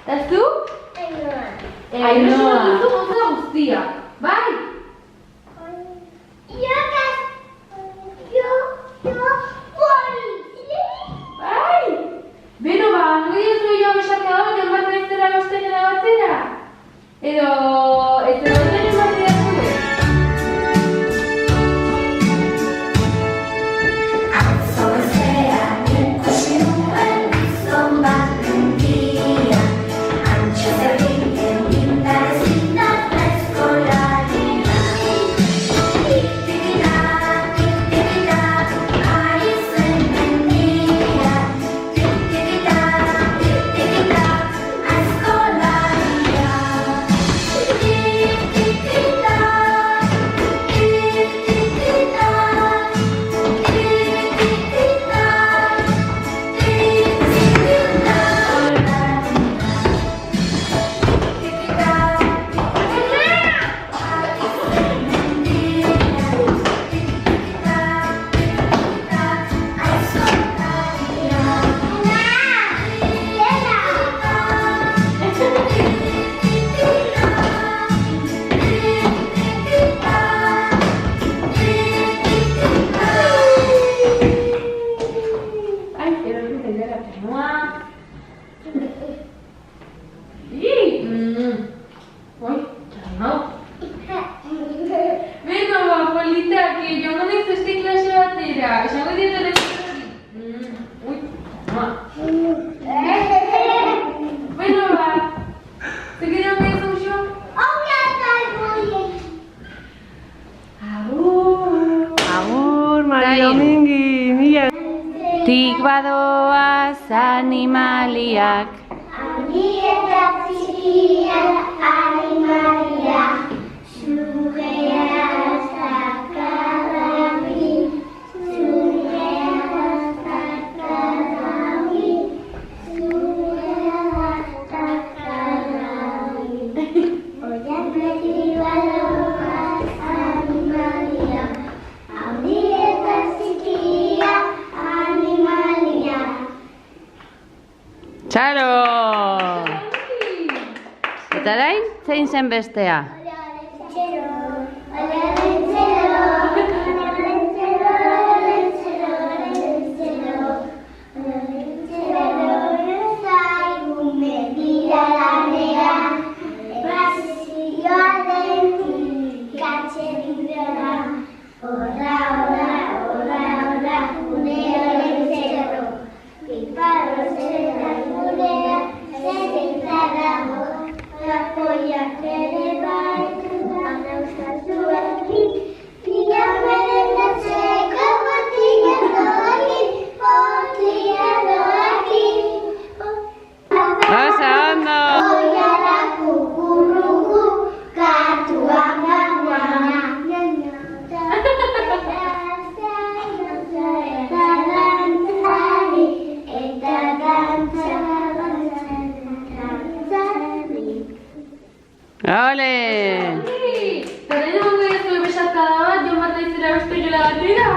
Ez du? Ainhoa. Duzu gauza guztiak, bai? Bai! Beno ba, nire ez du joan besarka dago, joan bat naiztera gaztenera batera? Edo, ez da bateren batera zuen? Beno ba, politak, joango naiz beste klase batera. Esango dietara Beno ba, zegero nahi zauxo? Agur, Mari Domingi, mila. Tik badoaz animaliak. Handi eta txikiak animaliak, sugea zakarrabi, sugea zakarrabi, sugea zakarrabi. Oian beti badoaz animaliak, handi eta txikiak animaliak. Txalo! Eta orain, zein zen bestea? Ole! Zerren egon gaitu besarka da bat, joan bat naizera beste jola batera?